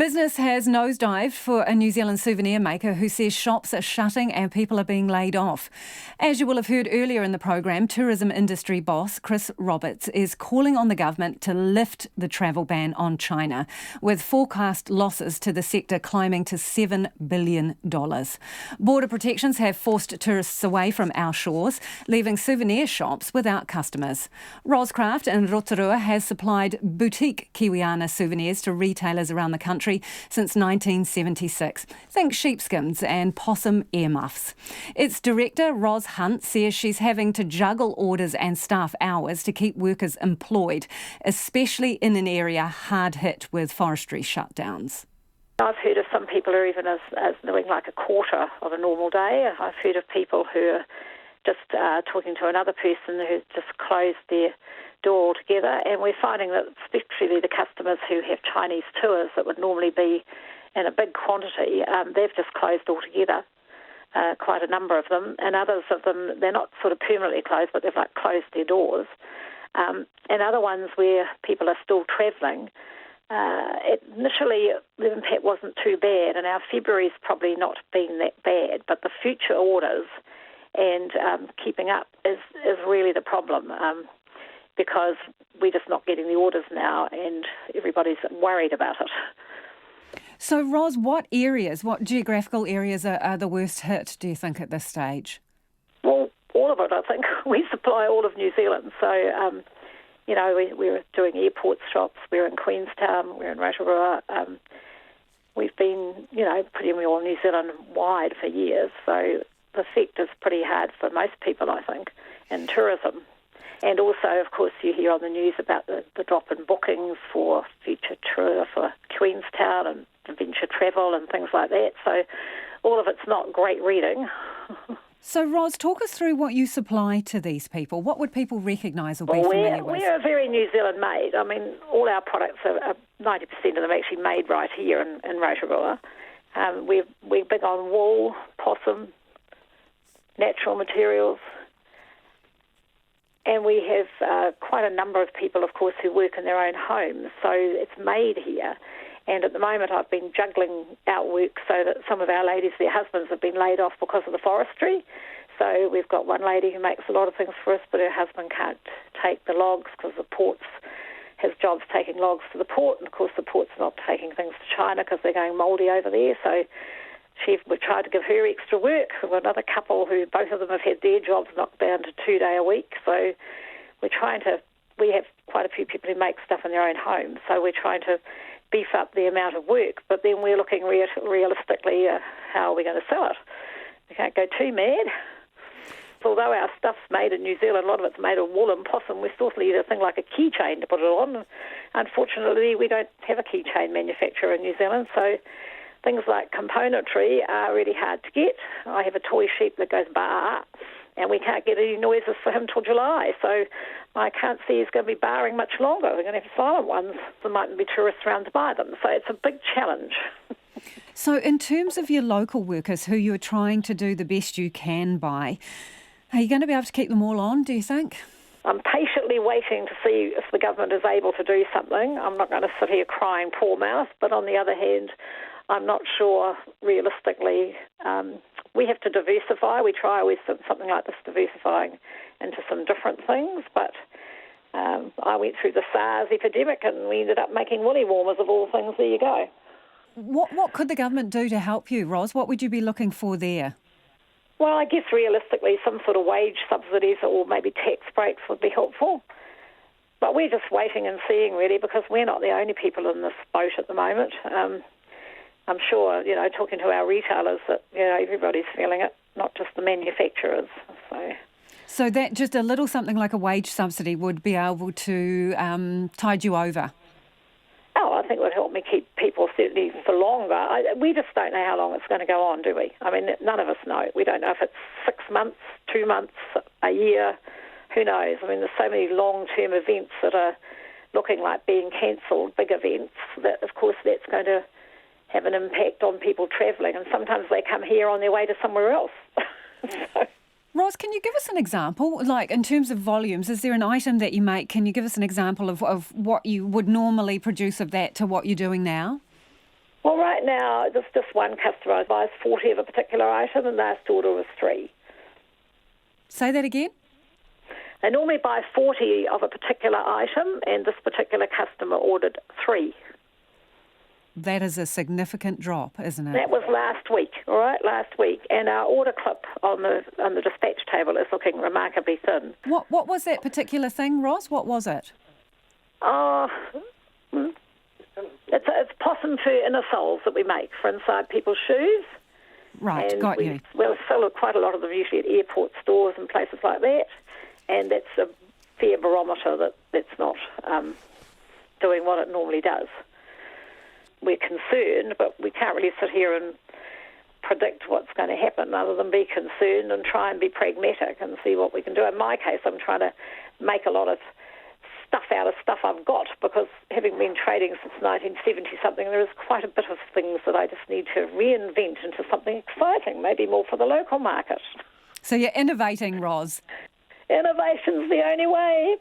Business has nosedived for a New Zealand souvenir maker who says shops are shutting and people are being laid off. As you will have heard earlier in the program, tourism industry boss Chris Roberts is calling on the government to lift the travel ban on China, with forecast losses to the sector climbing to $7 billion. Border protections have forced tourists away from our shores, leaving souvenir shops without customers. Rozcraft in Rotorua has supplied boutique kiwiana souvenirs to retailers around the country since 1976. Think sheepskins and possum earmuffs. Its director, Roz Hunt, says she's having to juggle orders and staff hours to keep workers employed, especially in an area hard hit with forestry shutdowns. I've heard of some people who are even as doing like a quarter of a normal day. I've heard of people who are just talking to another person who just closed their door altogether, and we're finding that especially the customers who have Chinese tours that would normally be in a big quantity, they've just closed altogether, quite a number of them, and others of them, they're not sort of permanently closed, but they've like closed their doors. And other ones where people are still travelling, initially the impact wasn't too bad, and our February's probably not been that bad, but the future orders and keeping up is really the problem. Because we're just not getting the orders now and everybody's worried about it. So, Roz, what geographical areas are the worst hit, do you think, at this stage? Well, all of it, I think. We supply all of New Zealand. So, we're doing airport shops, we're in Queenstown, we're in Rotorua. We've been, pretty well New Zealand-wide for years. So the effect is pretty hard for most people, I think, in tourism. And also, of course, you hear on the news about the drop in bookings for future tour for Queenstown and adventure travel and things like that. So all of it's not great reading. So, Roz, talk us through what you supply to these people. What would people recognise or be familiar with? We're very New Zealand made. I mean, all our products are 90% of them actually made right here in Rotorua. We're big on wool, possum, natural materials. And we have quite a number of people, of course, who work in their own homes, so it's made here. And at the moment I've been juggling out work so that some of our ladies, their husbands have been laid off because of the forestry. So we've got one lady who makes a lot of things for us, but her husband can't take the logs because the port's, his job's taking logs to the port, and of course the port's not taking things to China because they're going mouldy over there. So we tried to give her extra work. We've got another couple who both of them have had their jobs knocked down to 2 day a week. So we have quite a few people who make stuff in their own homes. So we're trying to beef up the amount of work. But then we're looking realistically how are we going to sell it. We can't go too mad. Although our stuff's made in New Zealand, a lot of it's made of wool and possum, we still need a thing like a keychain to put it on. Unfortunately, we don't have a keychain manufacturer in New Zealand, so things like componentry are really hard to get. I have a toy sheep that goes bar, and we can't get any noises for him till July. So I can't see he's going to be barring much longer. We're going to have silent ones. There mightn't be tourists around to buy them. So it's a big challenge. So in terms of your local workers who you're trying to do the best you can by, are you going to be able to keep them all on, do you think? I'm patiently waiting to see if the government is able to do something. I'm not going to sit here crying poor mouth, but on the other hand, I'm not sure realistically. We have to diversify. We try with something like this, diversifying into some different things. But I went through the SARS epidemic and we ended up making woolly warmers of all things. There you go. What could the government do to help you, Roz? What would you be looking for there? Well, I guess realistically some sort of wage subsidies or maybe tax breaks would be helpful. But we're just waiting and seeing really because we're not the only people in this boat at the moment. I'm sure, talking to our retailers that, everybody's feeling it, not just the manufacturers. So that just a little something like a wage subsidy would be able to tide you over? Oh, I think it would help me keep people certainly for longer. We just don't know how long it's going to go on, do we? I mean, none of us know. We don't know if it's 6 months, 2 months, a year. Who knows? I mean, there's so many long-term events that are looking like being cancelled, big events, that, of course, that's going to have an impact on people travelling, and sometimes they come here on their way to somewhere else. Roz, can you give us an example, like in terms of volumes? Is there an item that you make? Can you give us an example of what you would normally produce of that to what you're doing now? Well, right now, there's just one customer buys 40 of a particular item, and last order was 3. Say that again? They normally buy 40 of a particular item, and this particular customer ordered 3. That is a significant drop, isn't it? That was last week, all right, last week. And our order clip on the dispatch table is looking remarkably thin. What was that particular thing, Roz? What was it? It's possum fur inner soles that we make for inside people's shoes. Right, and got you. We'll sell quite a lot of them usually at airport stores and places like that. And that's a fair barometer that's not doing what it normally does. We're concerned, but we can't really sit here and predict what's going to happen other than be concerned and try and be pragmatic and see what we can do. In my case, I'm trying to make a lot of stuff out of stuff I've got, because having been trading since 1970-something, there is quite a bit of things that I just need to reinvent into something exciting, maybe more for the local market. So you're innovating, Roz. Innovation's the only way.